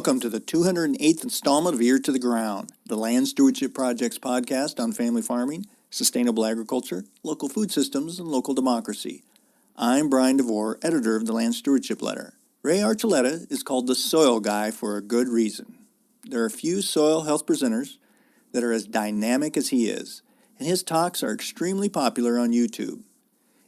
Welcome to the 208th installment of Ear to the Ground, the Land Stewardship Project's podcast on family farming, sustainable agriculture, local food systems, and local democracy. I'm Brian DeVore, editor of the Land Stewardship Letter. Ray Archuleta is called the soil guy for a good reason. There are few soil health presenters that are as dynamic as he is, and his talks are extremely popular on YouTube.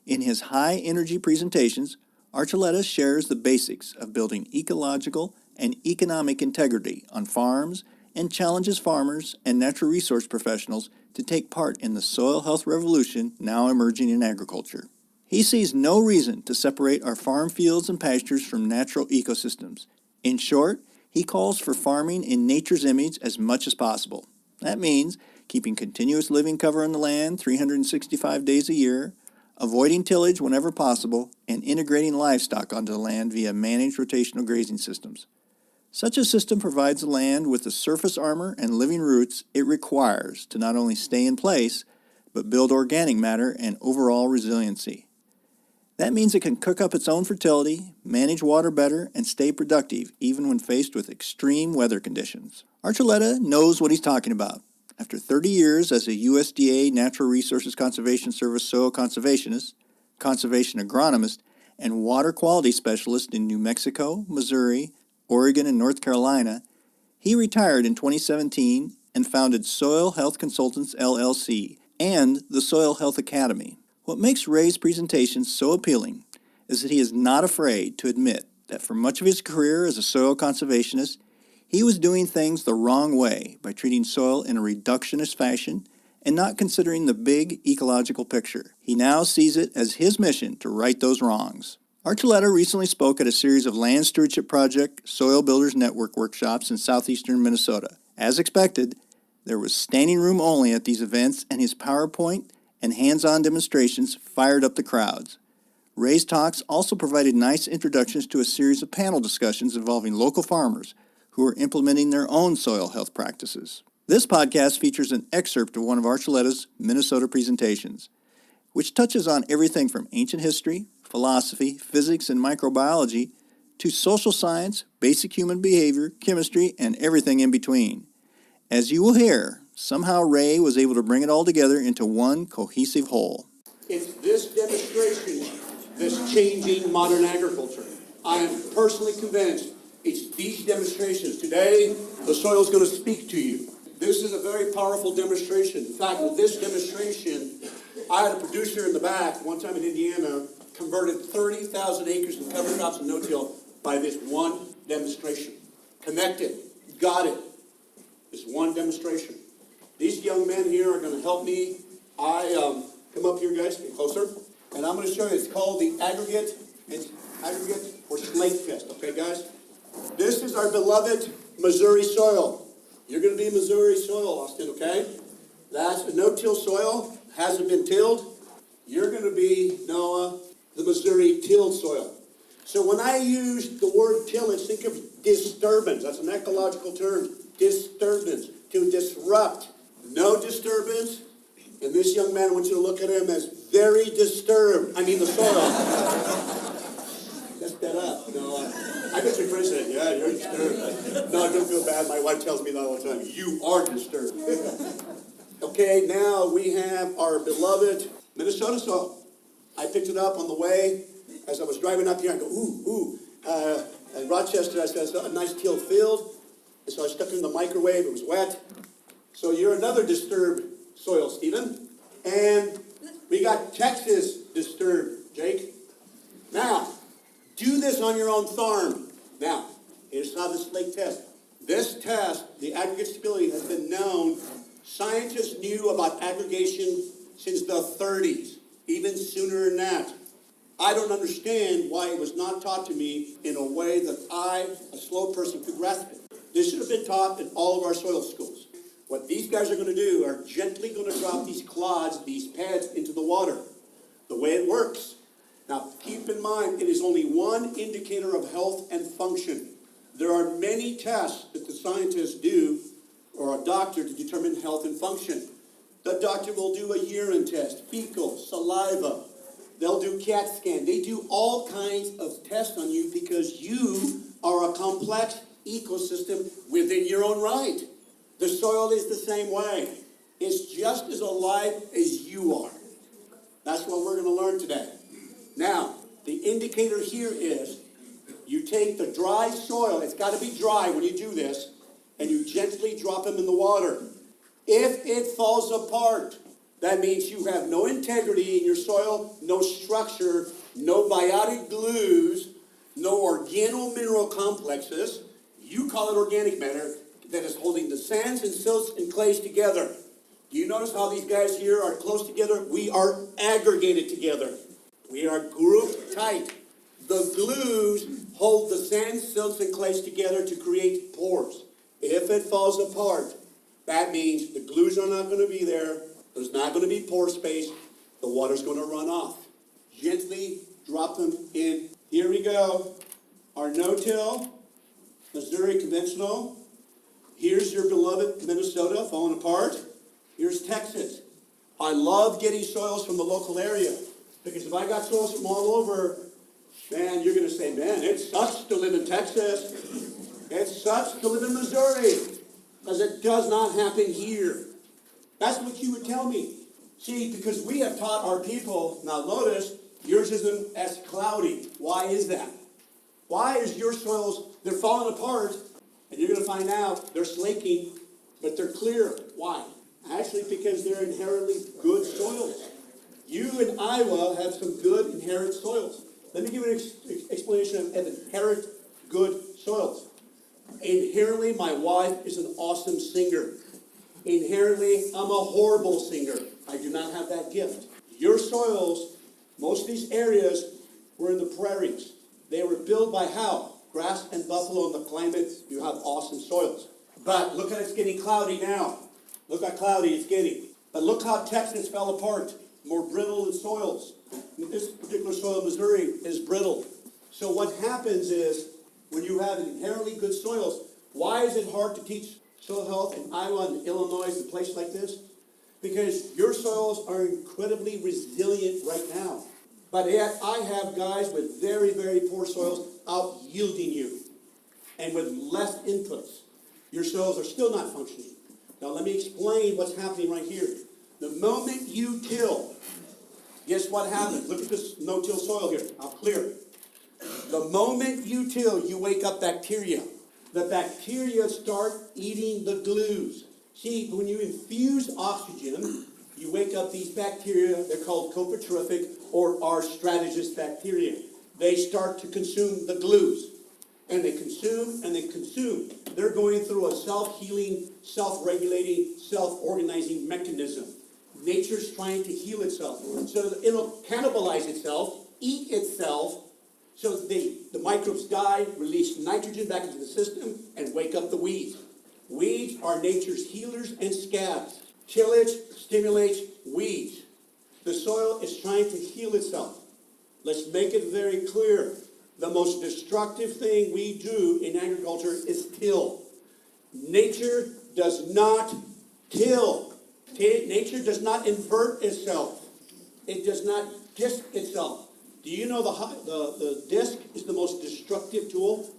In his high-energy presentations, Archuleta shares the basics of building ecological and economic integrity on farms and challenges farmers and natural resource professionals to take part in the soil health revolution now emerging in agriculture. He sees no reason to separate our farm fields and pastures from natural ecosystems. In short, he calls for farming in nature's image as much as possible. That means keeping continuous living cover on the land 365 days a year, avoiding tillage whenever possible, and integrating livestock onto the land via managed rotational grazing systems. Such a system provides the land with the surface armor and living roots it requires to not only stay in place, but build organic matter and overall resiliency. That means it can cook up its own fertility, manage water better, and stay productive even when faced with extreme weather conditions. Archuleta knows what he's talking about. After 30 years as a USDA Natural Resources Conservation Service soil conservationist, conservation agronomist, and water quality specialist in New Mexico, Missouri, Oregon, and North Carolina, he retired in 2017 and founded Soil Health Consultants, LLC, and the Soil Health Academy. What makes Ray's presentations so appealing is that he is not afraid to admit that for much of his career as a soil conservationist, he was doing things the wrong way by treating soil in a reductionist fashion and not considering the big ecological picture. He now sees it as his mission to right those wrongs. Archuleta recently spoke at a series of Land Stewardship Project Soil Builders Network workshops in southeastern Minnesota. As expected, there was standing room only at these events, and his PowerPoint and hands-on demonstrations fired up the crowds. Ray's talks also provided nice introductions to a series of panel discussions involving local farmers who are implementing their own soil health practices. This podcast features an excerpt of one of Archuleta's Minnesota presentations, which touches on everything from ancient history, philosophy, physics, and microbiology to social science, basic human behavior, chemistry, and everything in between. As you will hear, somehow Ray was able to bring it all together into one cohesive whole. It's this demonstration that's changing modern agriculture. I am personally convinced it's these demonstrations. Today, the soil is going to speak to you. This is a very powerful demonstration. In fact, with this demonstration, I had a producer in the back one time in Indiana converted 30,000 acres of cover crops and no-till by this one demonstration. Connected, got it. This one demonstration. These young men here are going to help me. Come up here, guys, get closer. And I'm going to show you. It's called the aggregate or slate test. Okay, guys? This is our beloved Missouri soil. You're going to be Missouri soil, Austin, okay? That's a no-till soil. Hasn't been tilled. You're going to be, Noah, the Missouri tilled soil. So when I use the word tillage, think of disturbance. That's an ecological term. Disturbance. To disrupt. No disturbance. And this young man, I want you to look at him as very disturbed. I mean the soil. Lift that up. I bet your friend said, yeah, you're disturbed. No, I don't feel bad. My wife tells me that all the time. You are disturbed. Okay, now we have our beloved Minnesota soil. I picked it up on the way as I was driving up here. I go, At Rochester, I said, I saw a nice teal field. And so I stuck it in the microwave. It was wet. So you're another disturbed soil, Stephen. And we got Texas disturbed, Jake. Now, do this on your own farm. Now, here's how the slate test. This test, the aggregate stability, has been known. Scientists knew about aggregation since the 30s, even sooner than that. I don't understand why it was not taught to me in a way that I, a slow person, could grasp it. This should have been taught in all of our soil schools. What these guys are going to do are gently going to drop these clods, these pads, into the water. The way it works. Now, keep in mind, it is only one indicator of health and function. There are many tests that the scientists do, or a doctor, to determine health and function. The doctor will do a urine test, fecal, saliva. They'll do CAT scan. They do all kinds of tests on you because you are a complex ecosystem within your own right. The soil is the same way. It's just as alive as you are. That's what we're going to learn today. Now, the indicator here is you take the dry soil, it's got to be dry when you do this, and you gently drop them in the water. If it falls apart, that means you have no integrity in your soil, no structure, no biotic glues, no organo-mineral complexes. You call it organic matter that is holding the sands and silts and clays together. Do you notice how these guys here are close together? We are aggregated together. We are grouped tight. The glues hold the sand, silts, and clays together to create pores. If it falls apart, that means the glues are not going to be there. There's not going to be pore space. The water's going to run off. Gently drop them in. Here we go. Our no-till, Missouri conventional. Here's your beloved Minnesota falling apart. Here's Texas. I love getting soils from the local area because if I got soils from all over, man, you're going to say, man, it sucks to live in Texas. It sucks to live in Missouri because it does not happen here. That's what you would tell me. See, because we have taught our people, now notice, yours isn't as cloudy. Why is that? Why is your soils, they're falling apart, and you're going to find out they're slaking, but they're clear. Why? Actually, because they're inherently good soils. You in Iowa have some good inherent soils. Let me give you an explanation of inherent good soils. Inherently, my wife is an awesome singer. Inherently, I'm a horrible singer. I do not have that gift. Your soils, most of these areas were in the prairies. They were built by how? Grass and buffalo in the climate. You have awesome soils. But look how it's getting cloudy now. Look how cloudy it's getting. But look how Texas fell apart. More brittle than soils. This particular soil in Missouri is brittle. So what happens is, when you have inherently good soils, why is it hard to teach soil health in Iowa and Illinois and places like this? Because your soils are incredibly resilient right now. But yet I have guys with very, very poor soils out yielding you. And with less inputs, your soils are still not functioning. Now let me explain what's happening right here. The moment you till, guess what happens? Look at this no-till soil here. I'll clear it. The moment you till, you wake up bacteria. The bacteria start eating the glues. See, when you infuse oxygen, you wake up these bacteria. They're called coprotropic or our strategist bacteria. They start to consume the glues. And they consume and they consume. They're going through a self-healing, self-regulating, self-organizing mechanism. Nature's trying to heal itself. So it'll cannibalize itself, eat itself, so the microbes die, release nitrogen back into the system, and wake up the weeds. Weeds are nature's healers and scabs. Tillage stimulates weeds. The soil is trying to heal itself. Let's make it very clear. The most destructive thing we do in agriculture is till. Nature does not till. Nature does not invert itself. It does not disc itself. Do you know the disc is the most destructive tool?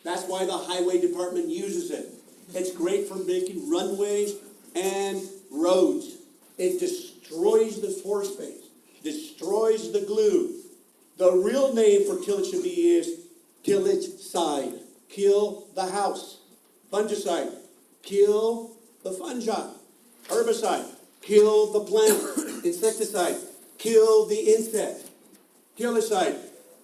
That's why the highway department uses it. It's great for making runways and roads. It destroys the pore space, destroys the glue. The real name for tillage should be is tillage side. Kill the house. Fungicide. Kill the fungi. Herbicide. Kill the plant. Insecticide. Kill the insect. Killicide.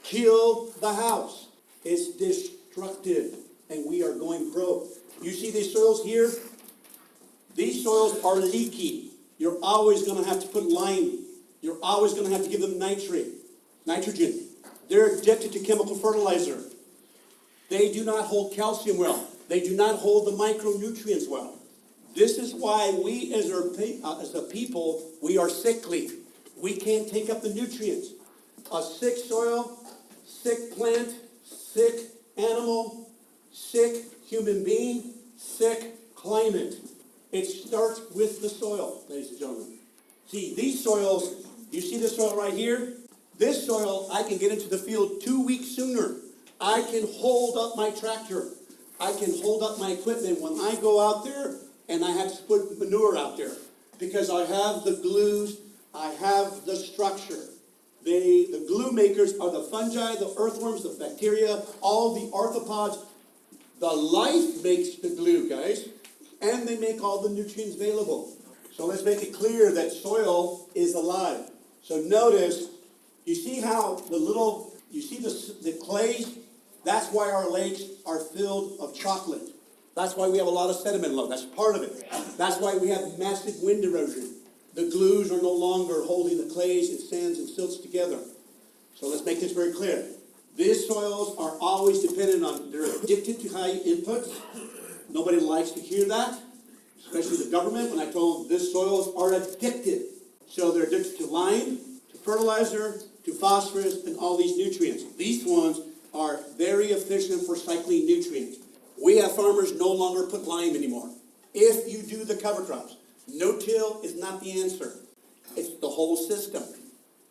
Kill the house. It's destructive. And we are going broke. You see these soils here? These soils are leaky. You're always going to have to put lime. You're always going to have to give them nitrogen. They're addicted to chemical fertilizer. They do not hold calcium well. They do not hold the micronutrients well. This is why we as a people, we are sickly. We can't take up the nutrients. A sick soil, sick plant, sick animal, sick human being, sick climate. It starts with the soil, ladies and gentlemen. See, these soils, you see this soil right here? This soil, I can get into the field 2 weeks sooner. I can hold up my tractor. I can hold up my equipment when I go out there and I have to put manure out there. Because I have the glues, I have the structure. The glue makers are the fungi, the earthworms, the bacteria, all the arthropods. The life makes the glue, guys, and they make all the nutrients available. So let's make it clear that soil is alive. So notice, you see how you see the clays? That's why our lakes are filled of chocolate. That's why we have a lot of sediment load. That's part of it. That's why we have massive wind erosion. The glues are no longer holding the clays and sands and silts together. So let's make this very clear. These soils are always dependent on, they're addicted to high inputs. Nobody likes to hear that, especially the government, when I told them these soils are addicted. So they're addicted to lime, to fertilizer, to phosphorus, and all these nutrients. These ones are very efficient for cycling nutrients. We have farmers no longer put lime anymore. If you do the cover crops, no-till is not the answer. It's the whole system.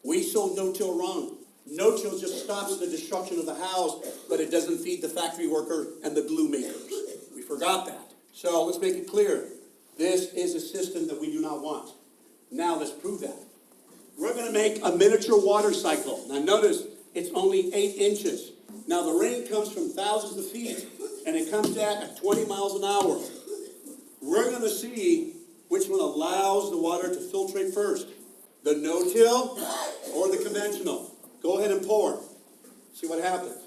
We sold no-till wrong. No-till just stops the destruction of the house, but it doesn't feed the factory worker and the glue makers. We forgot that. So let's make it clear. This is a system that we do not want. Now let's prove that. We're going to make a miniature water cycle. Now notice, it's only 8 inches. Now the rain comes from thousands of feet, and it comes down at 20 miles an hour. We're going to see which one allows the water to filtrate first. The no-till or the conventional. Go ahead and pour. See what happens.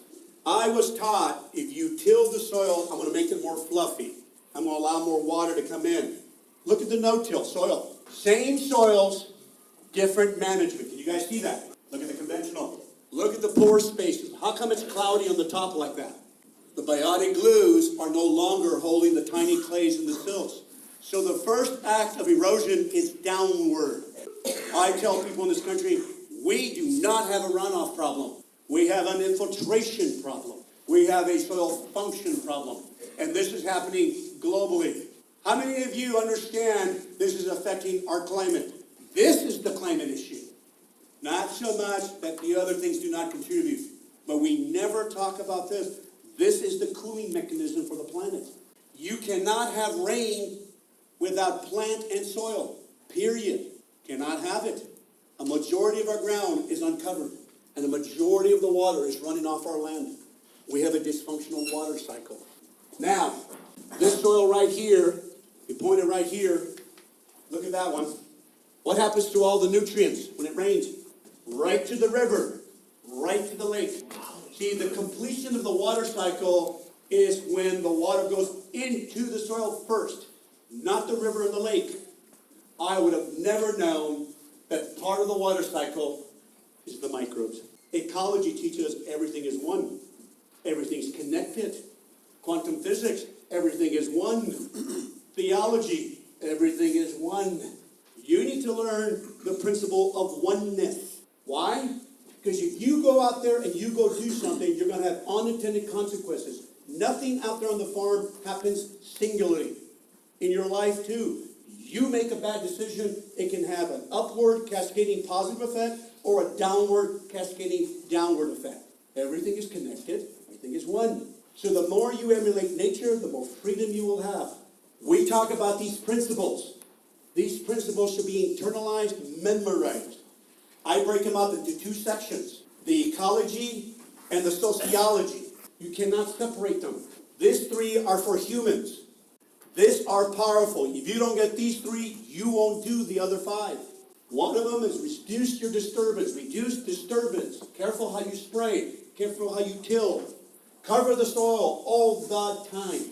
I was taught if you till the soil, I'm going to make it more fluffy. I'm going to allow more water to come in. Look at the no-till soil. Same soils, different management. Can you guys see that? Look at the conventional. Look at the pore spaces. How come it's cloudy on the top like that? The biotic glues are no longer holding the tiny clays and the silts. So the first act of erosion is downward. I tell people in this country, we do not have a runoff problem. We have an infiltration problem. We have a soil function problem. And this is happening globally. How many of you understand this is affecting our climate? This is the climate issue. Not so much that the other things do not contribute. But we never talk about this. This is the cooling mechanism for the planet. You cannot have rain without plant and soil. Period. Cannot have it. A majority of our ground is uncovered. And the majority of the water is running off our land. We have a dysfunctional water cycle. Now, this soil right here, you point it right here, look at that one. What happens to all the nutrients when it rains? Right to the river, right to the lake. See, the completion of the water cycle is when the water goes into the soil first, not the river and the lake. I would have never known that part of the water cycle is the microbes. Ecology teaches us everything is one. Everything's connected. Quantum physics, everything is one. Theology, everything is one. You need to learn the principle of oneness. Why? Because if you go out there and you go do something, you're going to have unintended consequences. Nothing out there on the farm happens singularly. In your life too. You make a bad decision, it can have an upward cascading positive effect or a downward cascading downward effect. Everything is connected. Everything is one. So the more you emulate nature, the more freedom you will have. We talk about these principles. These principles should be internalized, memorized. I break them up into 2 sections. The ecology and the sociology. You cannot separate them. These 3 are for humans. These are powerful. If you don't get these 3, you won't do the other 5. One of them is reduce your disturbance. Reduce disturbance. Careful how you spray. Careful how you till. Cover the soil all the time.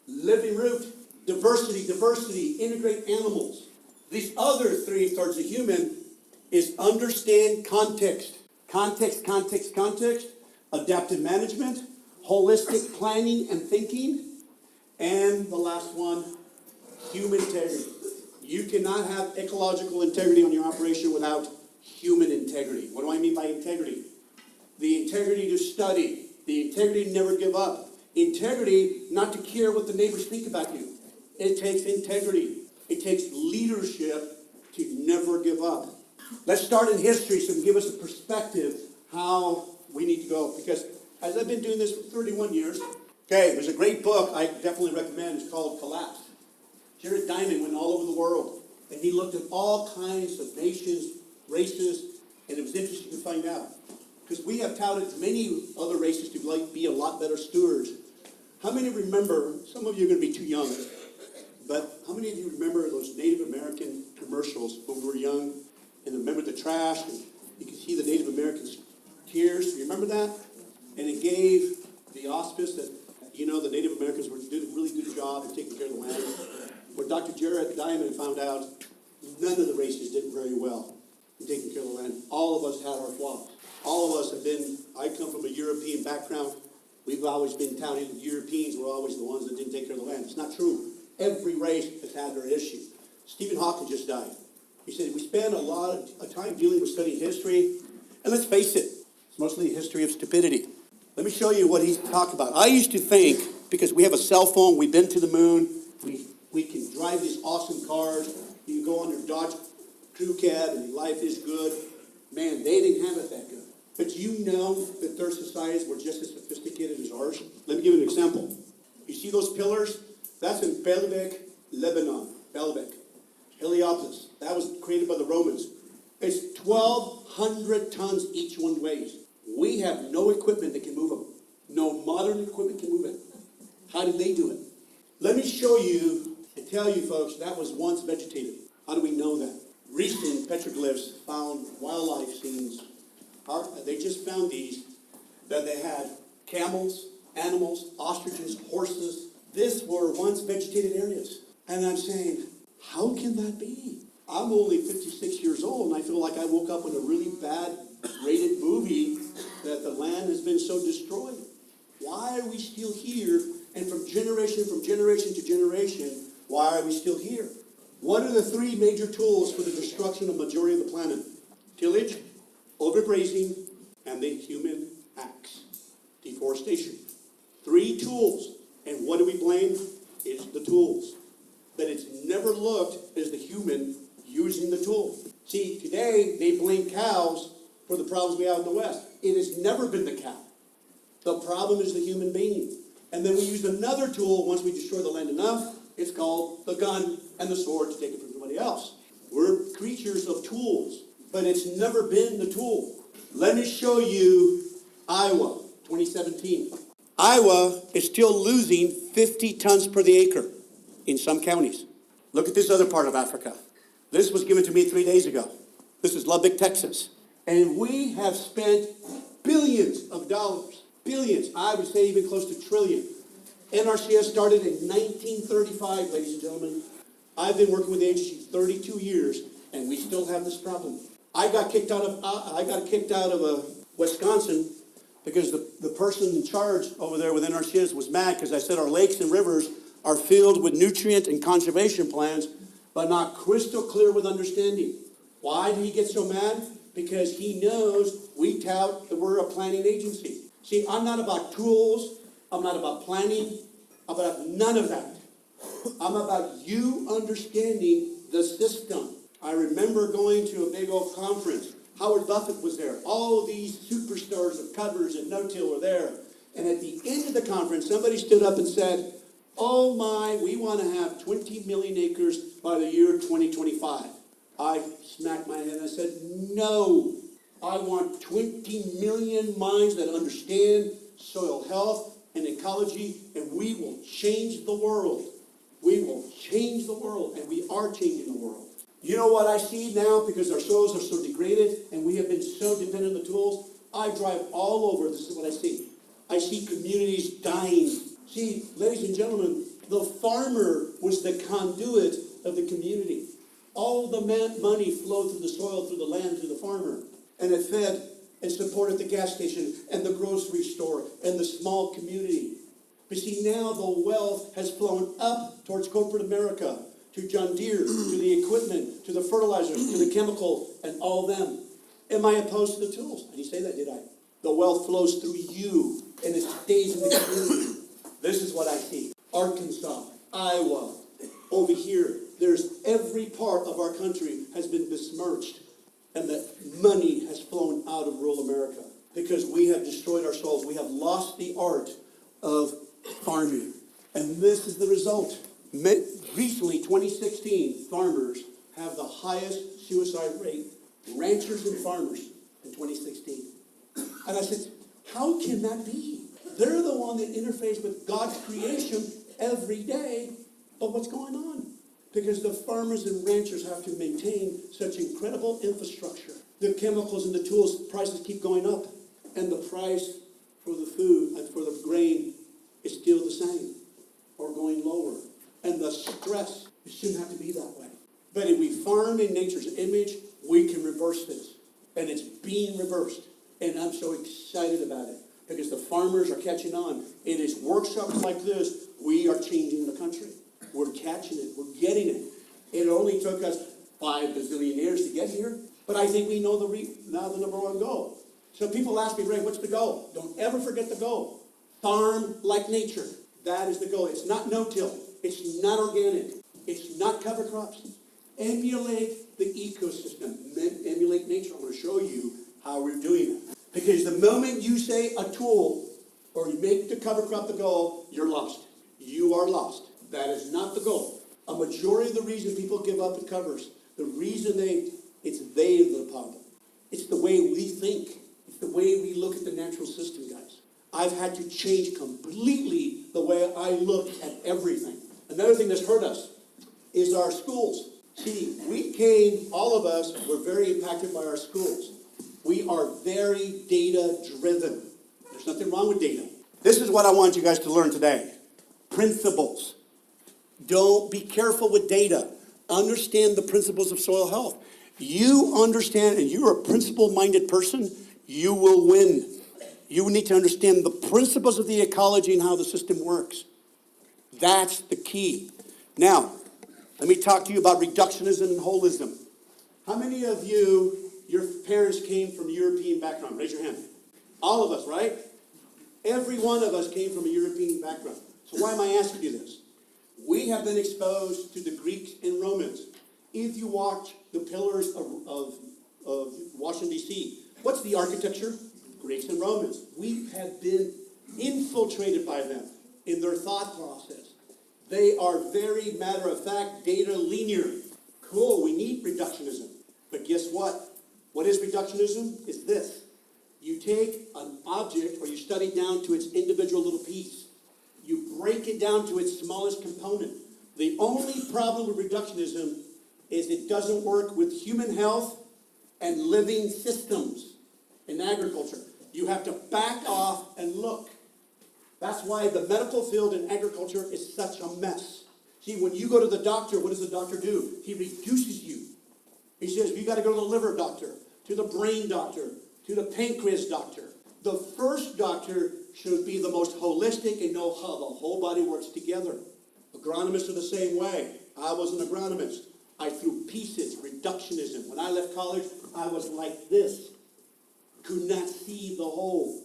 Living root. Diversity, diversity. Integrate animals. These other 3 towards the human is understand context. Context, context, context. Adaptive management. Holistic planning and thinking. And the last one, human integrity. You cannot have ecological integrity on your operation without human integrity. What do I mean by integrity? The integrity to study. The integrity to never give up. Integrity not to care what the neighbors think about you. It takes integrity. It takes leadership to never give up. Let's start in history so it can give us a perspective how we need to go. Because as I've been doing this for 31 years, Okay, there's a great book I definitely recommend. It's called Collapse. Jared Diamond went all over the world, and he looked at all kinds of nations, races, and it was interesting to find out. Because we have touted many other races to be a lot better stewards. How many remember, some of you are going to be too young, but how many of you remember those Native American commercials when we were young? And remember the trash, and you could see the Native Americans' tears. You remember that? And it gave the auspice that, the Native Americans did a really good job of taking care of the land. Where Dr. Jared Diamond found out none of the races did very well in taking care of the land. All of us had our flaws. All of us have been, I come from a European background. We've always been touted that Europeans were always the ones that didn't take care of the land. It's not true. Every race has had their issue. Stephen Hawking just died. He said, we spend a lot of time dealing with studying history, and let's face it, it's mostly a history of stupidity. Let me show you what he's talking about. I used to think, because we have a cell phone, we've been to the moon, we can drive these awesome cars, you can go on your Dodge crew cab, and life is good. Man, they didn't have it that good. But you know that their societies were just as sophisticated as ours? Let me give you an example. You see those pillars? That's in Baalbek, Lebanon. Baalbek. Heliopolis. That was created by the Romans. It's 1,200 tons each one weighs. We have no equipment that can move them. No modern equipment can move it. How did they do it? Let me show you and tell you folks that was once vegetated. How do we know that? Recent petroglyphs found wildlife scenes. They just found these, that they had camels, animals, ostriches, horses. These were once vegetated areas. And I'm saying, how can that be? I'm only 56 years old, and I feel like I woke up in a really bad rated movie that the land has been so destroyed. Why are we still here? And from generation to generation, why are we still here? What are the three major tools for the destruction of the majority of the planet? Tillage, overgrazing, and the human acts. Deforestation. Three tools. And what do we blame? It's the tools. But it's never looked as the human using the tool. See, today they blame cows for the problems we have in the West. It has never been the cow. The problem is the human being. And then we use another tool once we destroy the land enough. It's called the gun and the sword to take it from somebody else. We're creatures of tools, but it's never been the tool. Let me show you Iowa, 2017. Iowa is still losing 50 tons per the acre in some counties. Look at this other part of Africa. This was given to me 3 days ago. This is Lubbock, Texas. And we have spent billions of dollars. Billions. I would say even close to trillion. NRCS started in 1935, ladies and gentlemen. I've been working with the agency 32 years, and we still have this problem. I got kicked out of Wisconsin because the person in charge over there with NRCS was mad because I said our lakes and rivers are filled with nutrient and conservation plans, but not crystal clear with understanding. Why did he get so mad? Because he knows we tout that we're a planning agency. See, I'm not about tools. I'm not about planning. I'm about none of that. I'm about you understanding the system. I remember going to a big old conference. Howard Buffett was there. All these superstars of covers and no-till were there. And at the end of the conference, somebody stood up and said, oh my, we want to have 20 million acres by the year 2025. I smacked my head and I said, no, I want 20 million minds that understand soil health and ecology, and we will change the world. We will change the world, and we are changing the world. You know what I see now, because our soils are so degraded, and we have been so dependent on the tools? I drive all over, this is what I see. I see communities dying. See, ladies and gentlemen, the farmer was the conduit of the community. All the money flowed through the soil, through the land, through the farmer. And it fed and supported the gas station and the grocery store and the small community. But see, now the wealth has flown up towards corporate America, to John Deere, to the equipment, to the fertilizers, to the chemical, and all them. Am I opposed to the tools? I didn't say that, did I? The wealth flows through you, and it stays in the community. This is what I see. Arkansas, Iowa, over here, there's every part of our country has been besmirched, and the money has flown out of rural America because we have destroyed our souls. We have lost the art of farming. And this is the result. Recently, 2016, farmers have the highest suicide rate, ranchers and farmers, in 2016. And I said, how can that be? They're the one that interface with God's creation every day of what's going on. Because the farmers and ranchers have to maintain such incredible infrastructure. The chemicals and the tools, prices keep going up. And the price for the food and for the grain is still the same or going lower. And the stress, it shouldn't have to be that way. But if we farm in nature's image, we can reverse this. And it's being reversed. And I'm so excited about it because the farmers are catching on. It is workshops like this, we are changing the country. We're catching it. We're getting it. It only took us 5 bazillion years to get here. But I think we know now the number one goal. So people ask me, Ray, what's the goal? Don't ever forget the goal. Farm like nature. That is the goal. It's not no-till. It's not organic. It's not cover crops. Emulate the ecosystem. Emulate nature. I'm going to show you how we're doing it. Because the moment you say a tool or you make the cover crop the goal, you're lost. You are lost. That is not the goal. A majority of the reason people give up at covers, the reason it's they are the problem. It's the way we think. It's the way we look at the natural system, guys. I've had to change completely the way I look at everything. Another thing that's hurt us is our schools. See, all of us were very impacted by our schools. We are very data-driven. There's nothing wrong with data. This is what I want you guys to learn today. Principles. Don't be careful with data. Understand the principles of soil health. You understand, and you're a principle-minded person, you will win. You need to understand the principles of the ecology and how the system works. That's the key. Now, let me talk to you about reductionism and holism. How many of you, your parents came from European background? Raise your hand. All of us, right? Every one of us came from a European background. So why am I asking you this? We have been exposed to the Greeks and Romans. If you watch the pillars of Washington, D.C., what's the architecture? Greeks and Romans. We have been infiltrated by them in their thought process. They are very matter-of-fact, data linear. Cool, we need reductionism. But guess what? What is reductionism? It's this. You take an object or you study it down to its individual little piece. You break it down to its smallest component. The only problem with reductionism is it doesn't work with human health and living systems in agriculture. You have to back off and look. That's why the medical field in agriculture is such a mess. See, when you go to the doctor, what does the doctor do? He reduces you. He says, you got to go to the liver doctor, to the brain doctor, to the pancreas doctor. The first doctor should be the most holistic and know how the whole body works together. Agronomists are the same way. I was an agronomist. I threw pieces, reductionism. When I left college, I was like this. Could not see the whole.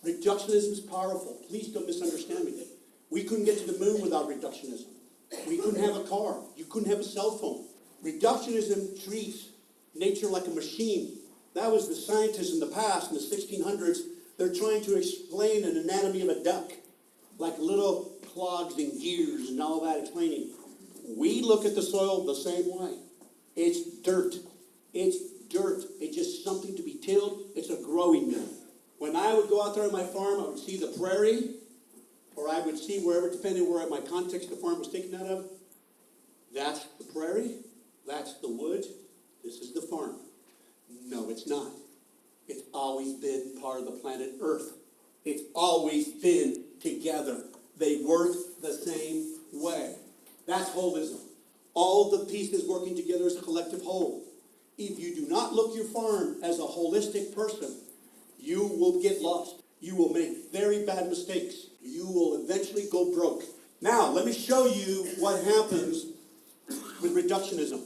Reductionism is powerful. Please don't misunderstand me. We couldn't get to the moon without reductionism. We couldn't have a car. You couldn't have a cell phone. Reductionism treats nature like a machine. That was the scientists in the past, in the 1600s. They're trying to explain an anatomy of a duck, like little clogs and gears and all that explaining. We look at the soil the same way. It's dirt. It's dirt. It's just something to be tilled. It's a growing mill. When I would go out there on my farm, I would see the prairie, or I would see wherever, depending where my context the farm was taken out of. That's the prairie. That's the woods. This is the farm. No, it's not. It's always been part of the planet Earth. It's always been together. They work the same way. That's holism. All the pieces working together as a collective whole. If you do not look your farm as a holistic person, you will get lost. You will make very bad mistakes. You will eventually go broke. Now, let me show you what happens with reductionism.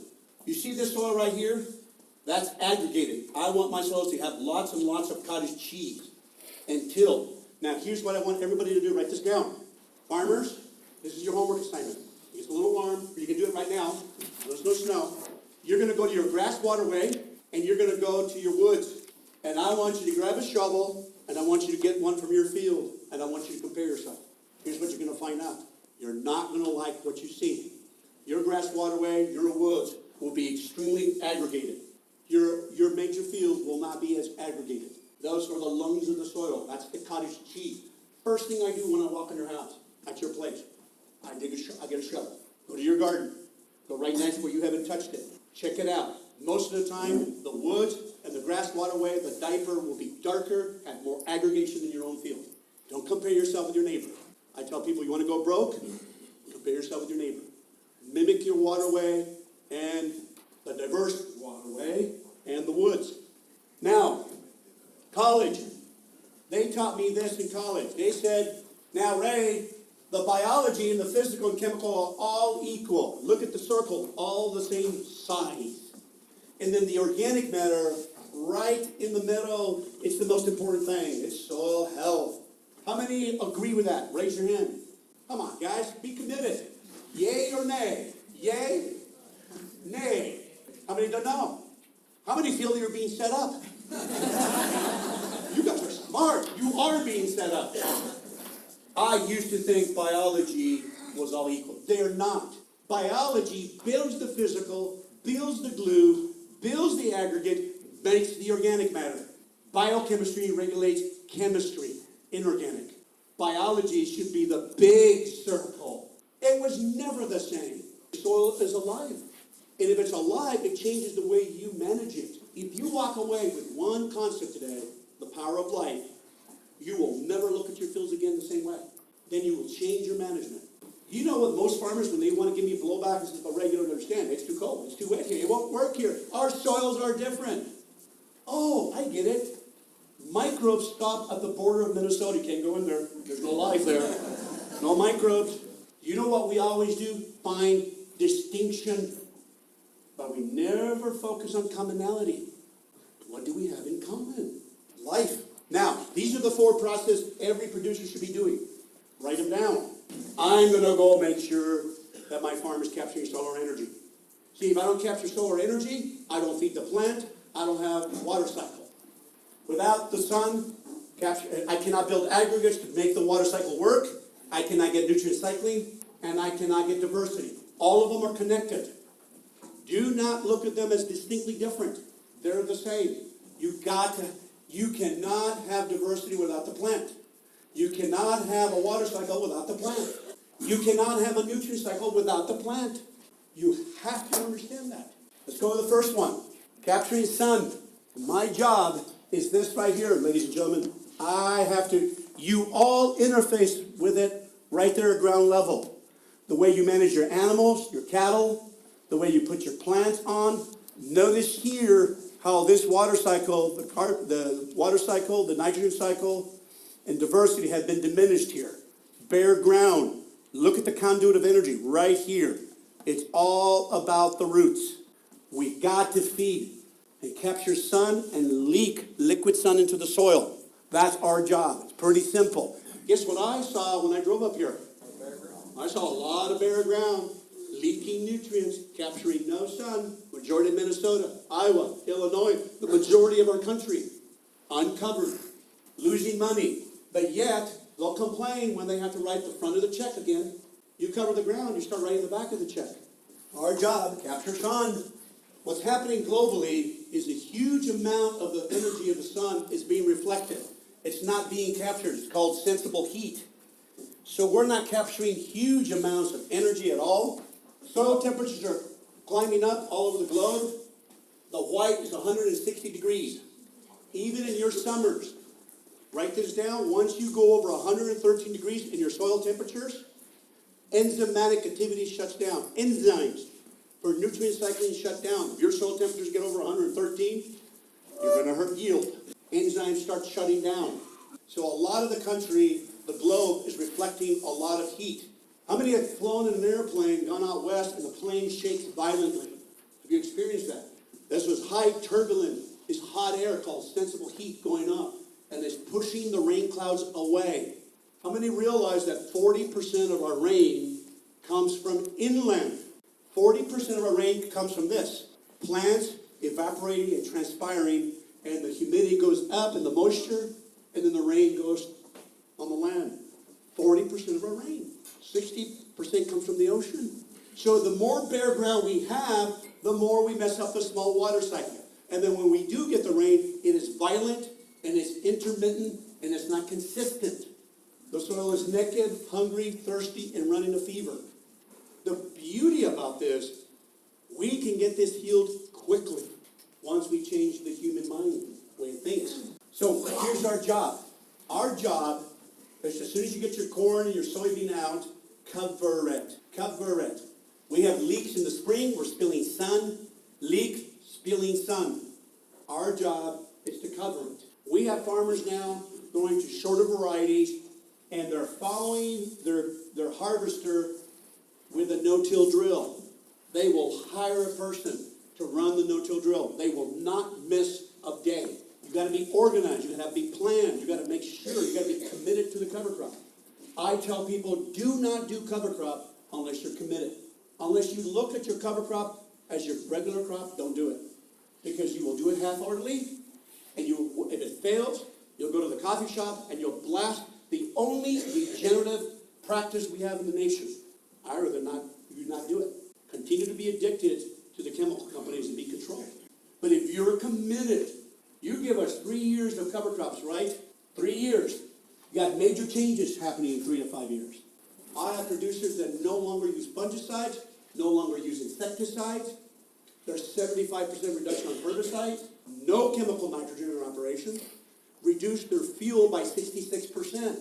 You see this soil right here? That's aggregated. I want my soils to have lots and lots of cottage cheese and till. Now, here's what I want everybody to do. Write this down. Farmers, this is your homework assignment. It's a little warm, but you can do it right now. There's no snow. You're going to go to your grass waterway, and you're going to go to your woods. And I want you to grab a shovel, and I want you to get one from your field, and I want you to compare yourself. Here's what you're gonna find out. You're not gonna like what you see. Your grass waterway, your woods will be extremely aggregated. Your major fields will not be as aggregated. Those are the lungs of the soil. That's the cottage cheese. First thing I do when I walk in your house, at your place, I get a shovel. Go to your garden. Go right next where you haven't touched it. Check it out. Most of the time, the woods and the grass waterway, the diaper will be darker, have more aggregation in your own field. Don't compare yourself with your neighbor. I tell people, you want to go broke? Compare yourself with your neighbor. Mimic your waterway and the diverse waterway and the woods. Now, college. They taught me this in college. They said, now Ray, the biology and the physical and chemical are all equal. Look at the circle, all the same size. And then the organic matter, right in the middle, it's the most important thing. It's soil health. How many agree with that? Raise your hand. Come on, guys, be committed. Yay or nay? Yay? Nay. How many don't know? How many feel you're being set up? You guys are smart. You are being set up. I used to think biology was all equal. They are not. Biology builds the physical, builds the glue, builds the aggregate, makes the organic matter. Biochemistry regulates chemistry, inorganic. Biology should be the big circle. It was never the same. Soil is alive. And if it's alive, it changes the way you manage it. If you walk away with one concept today, the power of life, you will never look at your fields again the same way. Then you will change your management. You know what most farmers, when they want to give me blowback, is a regular to understand. It's too cold. It's too wet here. It won't work here. Our soils are different. Oh, I get it. Microbes stop at the border of Minnesota. You can't go in there. There's no life there. No microbes. You know what we always do? Find distinction. But we never focus on commonality. What do we have in common? Life. Now, these are the 4 processes every producer should be doing. Write them down. I'm going to go make sure that my farm is capturing solar energy. See, if I don't capture solar energy, I don't feed the plant, I don't have a water cycle. Without the sun, I cannot build aggregates to make the water cycle work, I cannot get nutrient cycling, and I cannot get diversity. All of them are connected. Do not look at them as distinctly different. They're the same. You cannot have diversity without the plant. You cannot have a water cycle without the plant. You cannot have a nutrient cycle without the plant. You have to understand that. Let's go to the first one. Capturing sun. My job is this right here, ladies and gentlemen. You all interface with it right there at ground level. The way you manage your animals, your cattle, the way you put your plants on. Notice here how this water cycle, the water cycle, the nitrogen cycle, and diversity have been diminished here. Bare ground. Look at the conduit of energy right here. It's all about the roots. We got to feed and capture sun and leak liquid sun into the soil. That's our job. It's pretty simple. Guess what I saw when I drove up here? I saw a lot of bare ground, leaking nutrients, capturing no sun. Majority of Minnesota, Iowa, Illinois, the majority of our country, uncovered, losing money. But yet, they'll complain when they have to write the front of the check again. You cover the ground, you start writing the back of the check. Our job, capture sun. What's happening globally is a huge amount of the energy of the sun is being reflected. It's not being captured. It's called sensible heat. So we're not capturing huge amounts of energy at all. Soil temperatures are climbing up all over the globe. The white is 160 degrees. Even in your summers. Write this down. Once you go over 113 degrees in your soil temperatures, enzymatic activity shuts down. Enzymes for nutrient cycling shut down. If your soil temperatures get over 113, you're going to hurt yield. Enzymes start shutting down. So a lot of the country, the globe, is reflecting a lot of heat. How many have flown in an airplane, gone out west, and the plane shakes violently? Have you experienced that? This was high turbulent, is hot air called sensible heat going up, and it's pushing the rain clouds away. How many realize that 40% of our rain comes from inland? 40% of our rain comes from this. Plants evaporating and transpiring, and the humidity goes up and the moisture, and then the rain goes on the land. 40% of our rain. 60% comes from the ocean. So the more bare ground we have, the more we mess up the small water cycle. And then when we do get the rain, it is violent and it's intermittent and it's not consistent. The soil is naked, hungry, thirsty, and running a fever. The beauty about this, we can get this healed quickly once we change the human mind, the way it thinks. So here's our job. Our job is, as soon as you get your corn and your soybean out, cover it. Cover it. We have leaks in the spring, we're spilling sun. Leak, spilling sun. Our job is to cover it. We have farmers now going to shorter varieties, and they're following their harvester with a no-till drill. They will hire a person to run the no-till drill. They will not miss a day. You got to be organized. You got to be planned. You got to make sure. You got to be committed to the cover crop. I tell people, do not do cover crop unless you're committed. Unless you look at your cover crop as your regular crop, don't do it, because you will do it half-heartedly, and if it fails, you'll go to the coffee shop and you'll blast the only regenerative practice we have in the nation. I'd rather you not do it. Continue to be addicted to the chemical companies and be controlled. But if you're committed, you give us 3 years of cover crops, right? 3 years. You got major changes happening in 3 to 5 years. I have producers that no longer use fungicides, no longer use insecticides. There's 75% reduction on herbicides, no chemical nitrogen in operation, reduced their fuel by 66%.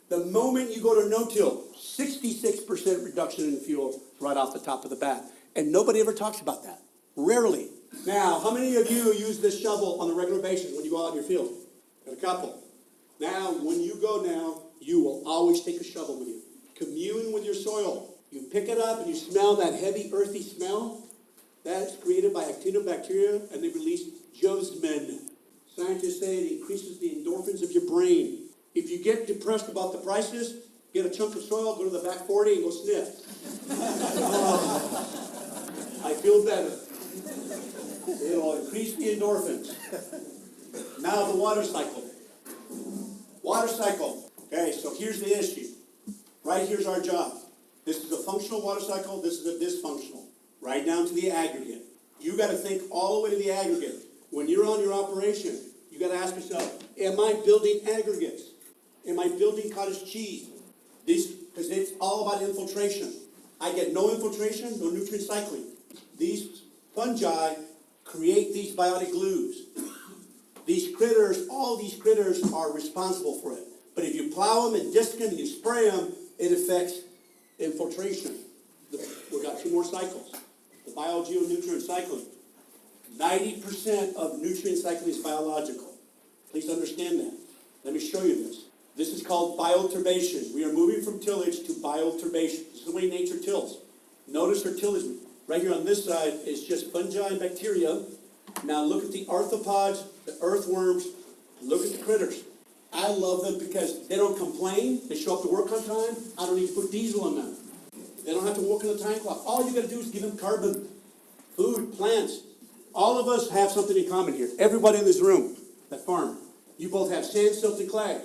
The moment you go to no-till, 66% reduction in fuel right off the top of the bat. And nobody ever talks about that. Rarely. Now, how many of you use this shovel on a regular basis when you go out in your field? Got a couple. Now, when you go now, you will always take a shovel with you. Commune with your soil. You pick it up and you smell that heavy, earthy smell. That's created by actinobacteria, and they release geosmin. Scientists say it increases the endorphins of your brain. If you get depressed about the prices, get a chunk of soil, go to the back 40 and go sniff. I feel better. It'll increase the endorphins. Now the water cycle. Water cycle. Okay, so here's the issue. Right here's our job. This is a functional water cycle. This is a dysfunctional. Right down to the aggregate. You got to think all the way to the aggregate. When you're on your operation, you got to ask yourself, am I building aggregates? Am I building cottage cheese? Because it's all about infiltration. I get no infiltration, no nutrient cycling. These fungi create these biotic glues. These critters, all these critters are responsible for it. But if you plow them and disc them and you spray them, it affects infiltration. We've got 2 more cycles. The biogeonutrient cycling. 90% of nutrient cycling is biological. Please understand that. Let me show you this. This is called bioturbation. We are moving from tillage to bioturbation. This is the way nature tills. Notice her tillage. Right here on this side is just fungi and bacteria. Now look at the arthropods, the earthworms. Look at the critters. I love them because they don't complain. They show up to work on time. I don't need to put diesel on them. They don't have to work on the time clock. All you got to do is give them carbon, food, plants. All of us have something in common here. Everybody in this room that farm. You both have sand, silt, and clay.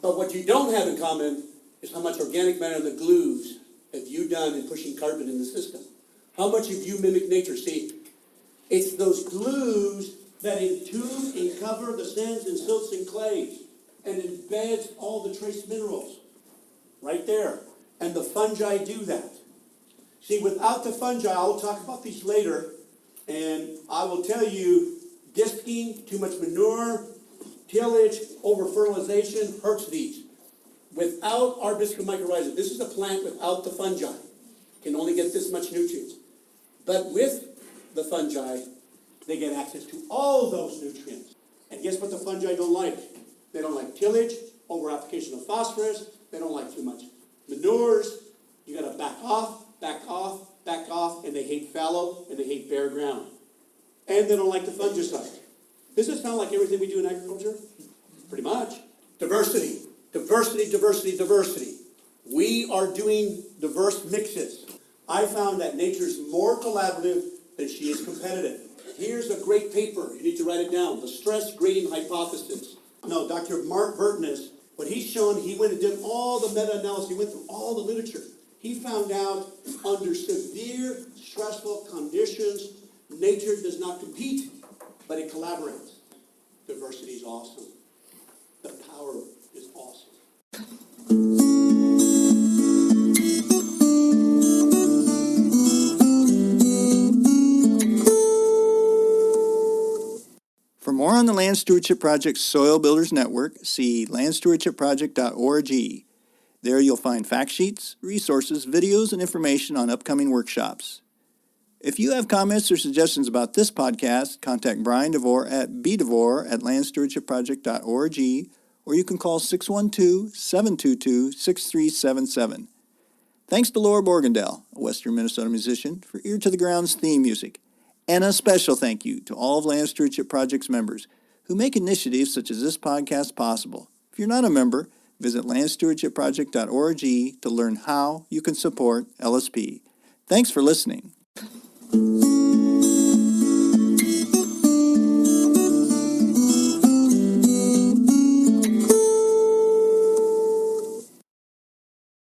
But what you don't have in common is how much organic matter and the glues have you done in pushing carbon in the system. How much have you mimicked nature? See, it's those glues that entube and cover the sands and silts and clays and embeds all the trace minerals. Right there. And the fungi do that. See, without the fungi, I'll talk about these later, and I will tell you, disking, too much manure, tillage, over-fertilization hurts these. Without arbusca mycorrhiza, this is a plant without the fungi, can only get this much nutrients. But with the fungi, they get access to all those nutrients. And guess what the fungi don't like? They don't like tillage, over-application of phosphorus, they don't like too much manures. You got to back off, back off, back off, and they hate fallow, and they hate bare ground. And they don't like the fungicide. Does this sound like everything we do in agriculture? Pretty much. Diversity, diversity, diversity, diversity. We are doing diverse mixes. I found that nature is more collaborative than she is competitive. Here's a great paper. You need to write it down. The stress grading hypothesis. No, Dr. Mark Burtness What he's shown, he went and did all the meta-analysis, he went through all the literature. He found out under severe stressful conditions, nature does not compete, but it collaborates. Diversity is awesome. The power is awesome. For more on the Land Stewardship Project's Soil Builders Network, see landstewardshipproject.org. There you'll find fact sheets, resources, videos, and information on upcoming workshops. If you have comments or suggestions about this podcast, contact Brian DeVore at bdevore@landstewardshipproject.org, or you can call 612-722-6377. Thanks to Laura Borgendale, a Western Minnesota musician, for Ear to the Ground's theme music. And a special thank you to all of Land Stewardship Project's members who make initiatives such as this podcast possible. If you're not a member, visit landstewardshipproject.org to learn how you can support LSP. Thanks for listening.